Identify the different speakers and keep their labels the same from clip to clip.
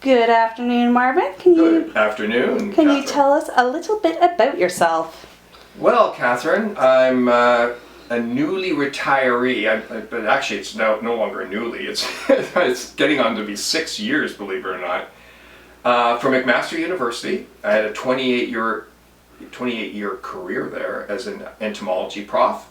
Speaker 1: Good afternoon, Marvin.
Speaker 2: Good afternoon,
Speaker 1: Can you
Speaker 2: Catherine.
Speaker 1: tell us a little bit about yourself?
Speaker 2: Well, Catherine, I'm a newly retiree, but actually it's no longer newly. It's it's getting on to be 6 years, believe it or not. From McMaster University, I had a 28-year career there as an entomology prof.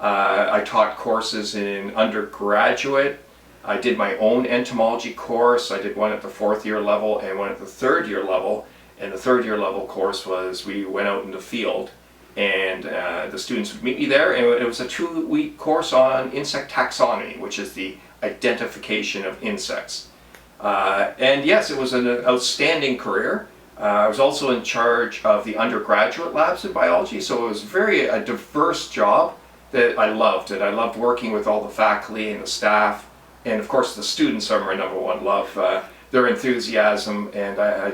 Speaker 2: I taught courses in undergraduate. I did my own entomology course. I did one at the 4th year level and one at the 3rd year level. And the 3rd year level course was we went out in the field and the students would meet me there, and it was a 2-week course on insect taxonomy, which is the identification of insects. And yes, it was an outstanding career. I was also in charge of the undergraduate labs in biology, so it was a diverse job that I loved. And I loved working with all the faculty and the staff. And of course the students are my number one love. Their enthusiasm, and I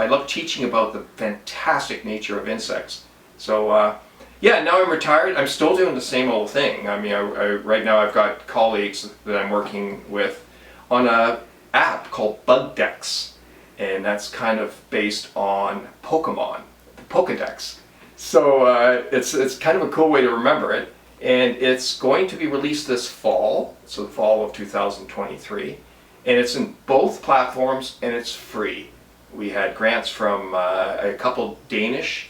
Speaker 2: love teaching about the fantastic nature of insects. So yeah, now I'm retired. I'm still doing the same old thing. I mean, right now I've got colleagues that I'm working with on an app called Bugdex, and that's kind of based on Pokemon, the Pokedex. So it's kind of a cool way to remember it. And it's going to be released this fall, so the fall of 2023, and it's in both platforms and it's free. We had grants from a couple Danish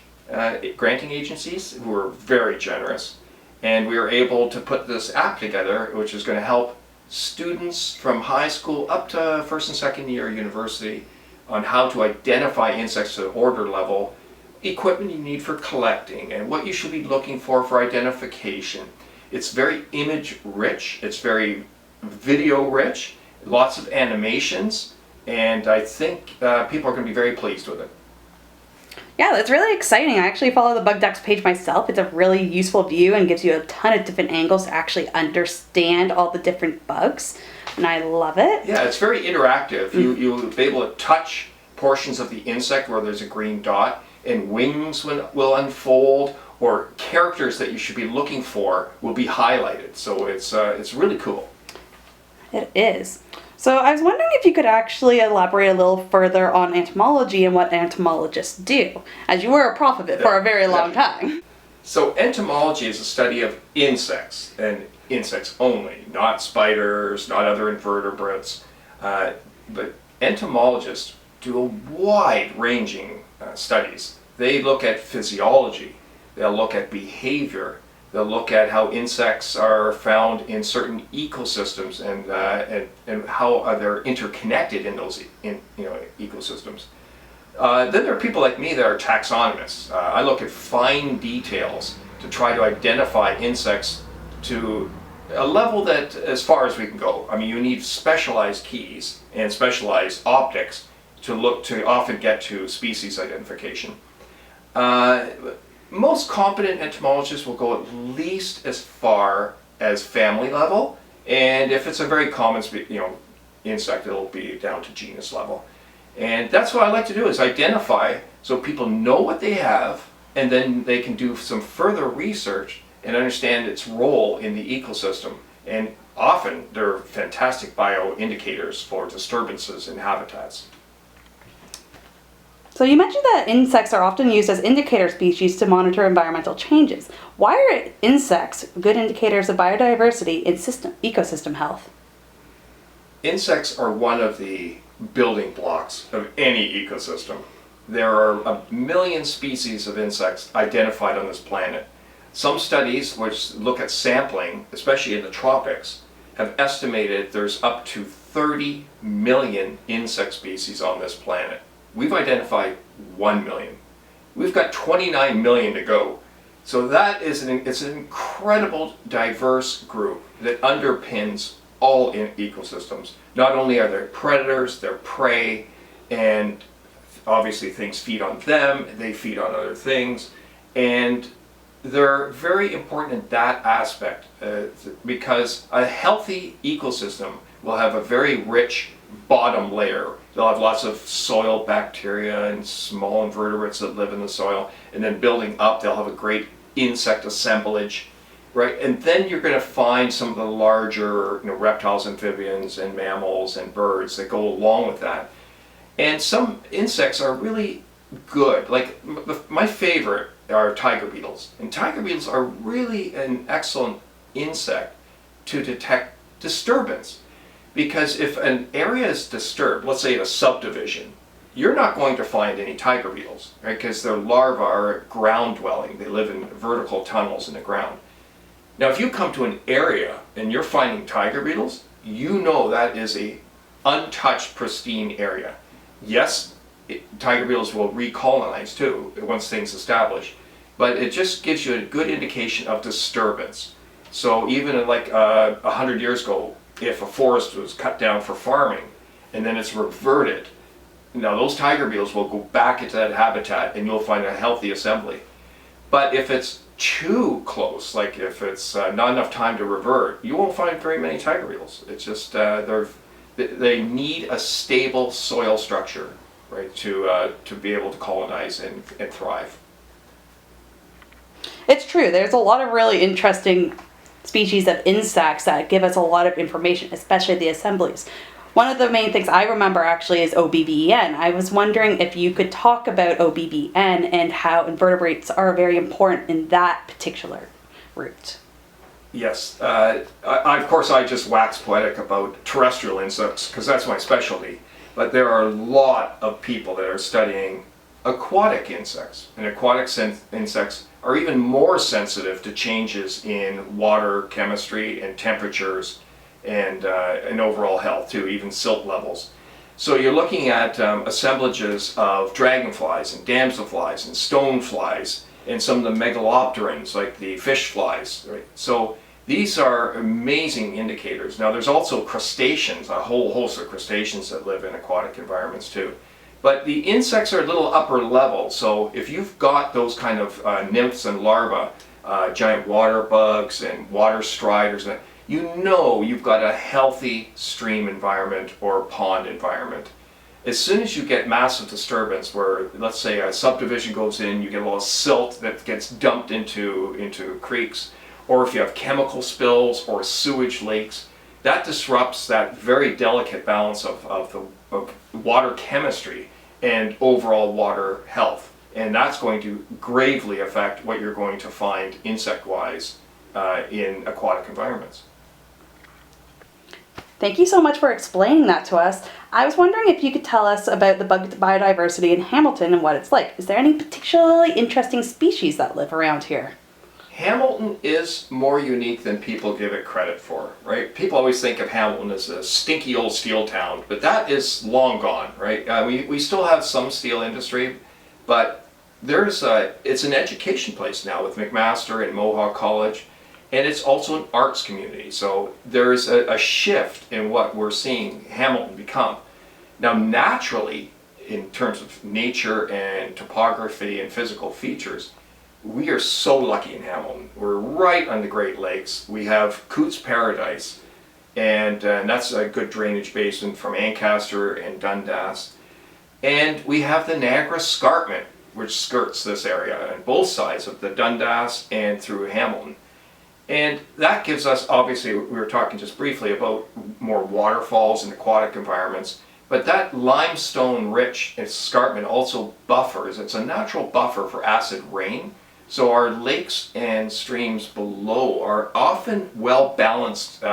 Speaker 2: granting agencies who were very generous, and we were able to put this app together, which is going to help students from high school up to 1st and 2nd year university on how to identify insects to the order level, equipment you need for collecting, and what you should be looking for identification. It's very image rich, it's very video rich, lots of animations, and I think people are going to be very pleased with it.
Speaker 1: Yeah, that's really exciting. I actually follow the Bugdex page myself. It's a really useful view and gives you a ton of different angles to actually understand all the different bugs, and I love it.
Speaker 2: Yeah, it's very interactive. You'll be able to touch portions of the insect where there's a green dot, and wings will unfold, or characters that you should be looking for will be highlighted. So it's really cool.
Speaker 1: It is. So I was wondering if you could actually elaborate a little further on entomology and what entomologists do, as you were a prof of it for a very long time.
Speaker 2: So entomology is a study of insects, and insects only, not spiders, not other invertebrates. But entomologists do a wide-ranging studies. They look at physiology, they'll look at behavior, they'll look at how insects are found in certain ecosystems and how they're interconnected in those ecosystems. Then there are people like me that are taxonomists. I look at fine details to try to identify insects to a level that, as far as we can go. I mean, you need specialized keys and specialized optics to often get to species identification. Most competent entomologists will go at least as far as family level, and if it's a very common insect, it'll be down to genus level. And that's what I like to do, is identify so people know what they have, and then they can do some further research and understand its role in the ecosystem. And often they're fantastic bioindicators for disturbances in habitats.
Speaker 1: So you mentioned that insects are often used as indicator species to monitor environmental changes. Why are insects good indicators of biodiversity in ecosystem health?
Speaker 2: Insects are one of the building blocks of any ecosystem. There are 1 million species of insects identified on this planet. Some studies, which look at sampling, especially in the tropics, have estimated there's up to 30 million insect species on this planet. We've identified 1 million. We've got 29 million to go. So that is it's an incredible diverse group that underpins all ecosystems. Not only are there predators, they're prey, and obviously things feed on them, they feed on other things, and they're very important in that aspect because a healthy ecosystem will have a very rich bottom layer. They'll have lots of soil bacteria and small invertebrates that live in the soil, and then building up they'll have a great insect assemblage, right? And then you're going to find some of the larger reptiles, amphibians, and mammals and birds that go along with that. And some insects are really good. Like my favorite are tiger beetles. And tiger beetles are really an excellent insect to detect disturbance. Because if an area is disturbed, let's say a subdivision, you're not going to find any tiger beetles, right? Because their larvae are ground dwelling. They live in vertical tunnels in the ground. Now, if you come to an area and you're finding tiger beetles, you know that is a untouched, pristine area. Yes, tiger beetles will recolonize too once things establish, but it just gives you a good indication of disturbance. So even like 100 years ago, if a forest was cut down for farming and then it's reverted, now those tiger beetles will go back into that habitat and you'll find a healthy assembly. But if it's too close, like if it's not enough time to revert, you won't find very many tiger beetles. It's just they need a stable soil structure, right, to be able to colonize and thrive.
Speaker 1: It's true. There's a lot of really interesting species of insects that give us a lot of information, especially the assemblies. One of the main things I remember actually is OBBEN. I was wondering if you could talk about OBBEN and how invertebrates are very important in that particular route.
Speaker 2: Yes. Of course, I just wax poetic about terrestrial insects because that's my specialty. But there are a lot of people that are studying aquatic insects. And aquatic insects are even more sensitive to changes in water chemistry and temperatures and overall health too, even silt levels. So you're looking at assemblages of dragonflies and damselflies and stoneflies and some of the megalopterans like the fish flies. Right? So these are amazing indicators. Now there's also crustaceans, a whole host of crustaceans that live in aquatic environments too. But the insects are a little upper level, so if you've got those kind of nymphs and larvae, giant water bugs and water striders, you know you've got a healthy stream environment or pond environment. As soon as you get massive disturbance where, let's say, a subdivision goes in, you get a little silt that gets dumped into creeks, or if you have chemical spills or sewage leaks, that disrupts that very delicate balance of water chemistry and overall water health. And that's going to gravely affect what you're going to find insect-wise in aquatic environments.
Speaker 1: Thank you so much for explaining that to us. I was wondering if you could tell us about the bug biodiversity in Hamilton and what it's like. Is there any particularly interesting species that live around here?
Speaker 2: Hamilton is more unique than people give it credit for, right? People always think of Hamilton as a stinky old steel town, but that is long gone, right? We still have some steel industry, but it's an education place now with McMaster and Mohawk College, and it's also an arts community. So there's a shift in what we're seeing Hamilton become. Now naturally, in terms of nature and topography and physical features, we are so lucky in Hamilton. We're right on the Great Lakes. We have Cootes Paradise, and that's a good drainage basin from Ancaster and Dundas. And we have the Niagara Escarpment, which skirts this area on both sides of the Dundas and through Hamilton. And that gives us, obviously, we were talking just briefly about more waterfalls and aquatic environments, but that limestone-rich escarpment also buffers. It's a natural buffer for acid rain. So our lakes and streams below are often well balanced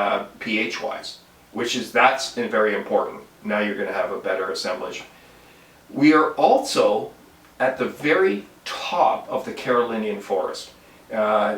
Speaker 2: pH-wise, that's very important. Now you're going to have a better assemblage. We are also at the very top of the Carolinian forest.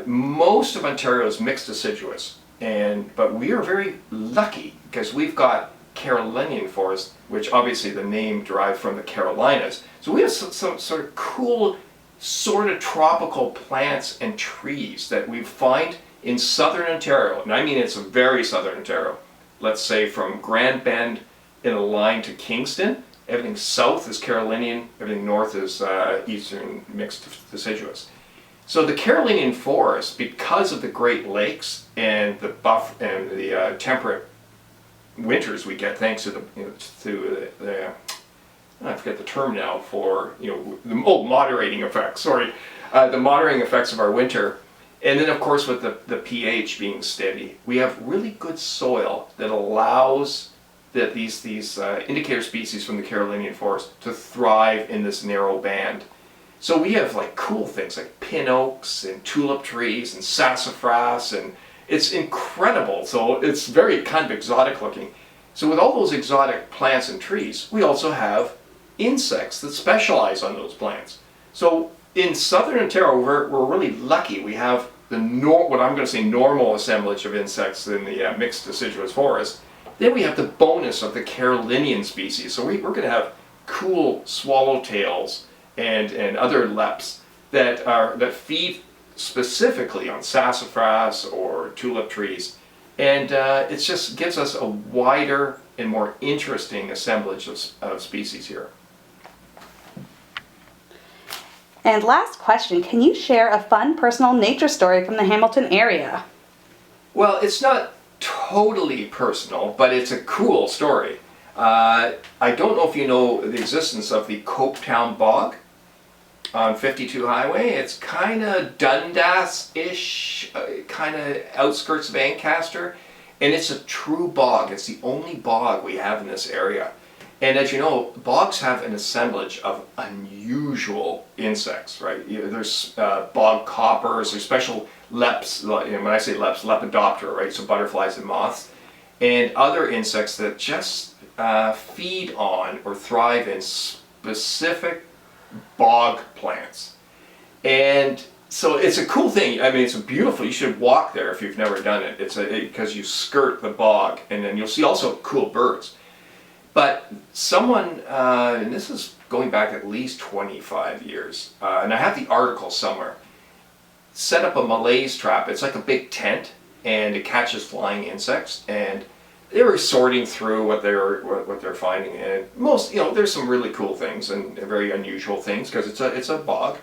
Speaker 2: Most of Ontario is mixed deciduous, but we are very lucky because we've got Carolinian forest, which obviously the name derived from the Carolinas. So we have some sort of cool sort of tropical plants and trees that we find in southern Ontario, and I mean it's a very southern Ontario. Let's say from Grand Bend in a line to Kingston, everything south is Carolinian, everything north is eastern mixed deciduous. So the Carolinian forest, because of the Great Lakes and the temperate winters we get, thanks to the I forget the term now for moderating effects. Sorry, the moderating effects of our winter, and then of course with the pH being steady, we have really good soil that allows that these indicator species from the Carolinian forest to thrive in this narrow band. So we have like cool things like pin oaks and tulip trees and sassafras, and it's incredible. So it's very kind of exotic looking. So with all those exotic plants and trees, we also have insects that specialize on those plants. So in southern Ontario, we're really lucky. We have what I'm going to say normal assemblage of insects in the mixed deciduous forest. Then we have the bonus of the Carolinian species. So we're going to have cool swallowtails and other leps that feed specifically on sassafras or tulip trees. And it just gives us a wider and more interesting assemblage of species here.
Speaker 1: And last question, can you share a fun personal nature story from the Hamilton area?
Speaker 2: Well, it's not totally personal, but it's a cool story. I don't know if you know the existence of the Copetown Bog on 52 Highway. It's kind of Dundas-ish, kind of outskirts of Ancaster, and it's a true bog. It's the only bog we have in this area. And as you know, bogs have an assemblage of unusual insects, right? There's bog coppers, there's special leps, when I say leps, Lepidoptera, right? So butterflies and moths, and other insects that just feed on or thrive in specific bog plants. And so it's a cool thing. I mean, it's beautiful. You should walk there if you've never done it. Because you skirt the bog, and then you'll see also cool birds. But someone, and this is going back at least 25 years, and I have the article somewhere, set up a malaise trap. It's like a big tent, and it catches flying insects. And they were sorting through what they're finding, and most, there's some really cool things and very unusual things because it's a bog.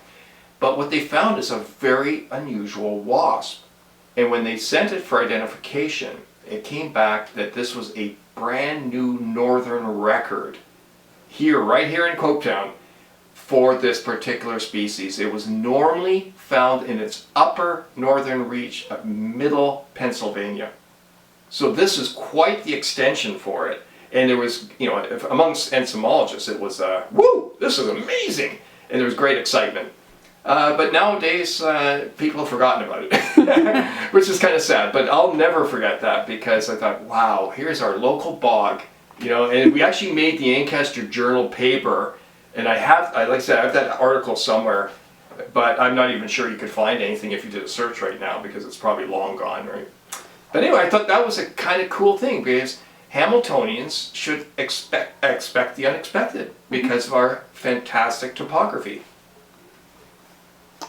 Speaker 2: But what they found is a very unusual wasp. And when they sent it for identification, it came back that this was a brand new northern record right here in Copetown for this particular species. It was normally found in its upper northern reach of middle Pennsylvania. So this is quite the extension for it. And there was, amongst entomologists, it was, woo, this is amazing. And there was great excitement. But nowadays, people have forgotten about it, which is kind of sad. But I'll never forget that because I thought, wow, here's our local bog, and we actually made the Ancaster Journal paper. And like I said, I have that article somewhere, but I'm not even sure you could find anything if you did a search right now because it's probably long gone, right? But anyway, I thought that was a kind of cool thing because Hamiltonians should expect the unexpected because of our fantastic topography.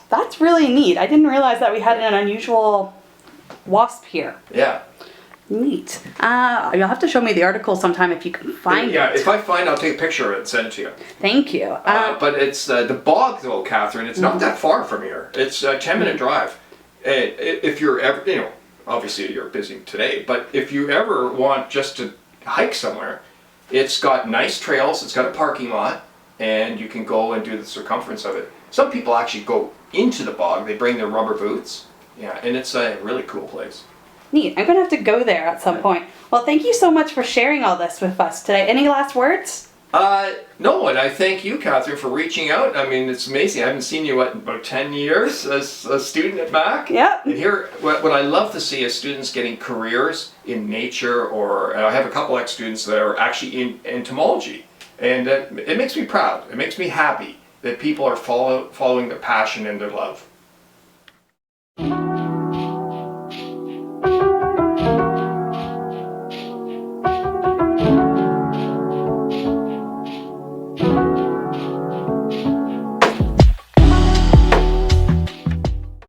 Speaker 1: That's really neat. I didn't realize that we had an unusual wasp here.
Speaker 2: Yeah.
Speaker 1: Neat. You'll have to show me the article sometime if you can find it.
Speaker 2: Yeah, if I find, I'll take a picture of it and send it to you.
Speaker 1: Thank you.
Speaker 2: But it's the bog, though, Catherine. It's not that far from here. It's a 10-minute drive. If you're ever, obviously you're busy today, but if you ever want just to hike somewhere, it's got nice trails. It's got a parking lot, and you can go and do the circumference of it. Some people actually go into the bog. They bring their rubber boots. Yeah, and it's a really cool place.
Speaker 1: Neat. I'm going to have to go there at some point. Well, thank you so much for sharing all this with us today. Any last words?
Speaker 2: No, and I thank you, Catherine, for reaching out. I mean, it's amazing. I haven't seen you, in about 10 years as a student at Mac?
Speaker 1: Yep.
Speaker 2: And here, what I love to see is students getting careers in nature, or I have a couple ex-students that are actually in entomology. And it makes me proud. It makes me happy that people are following their passion and their love.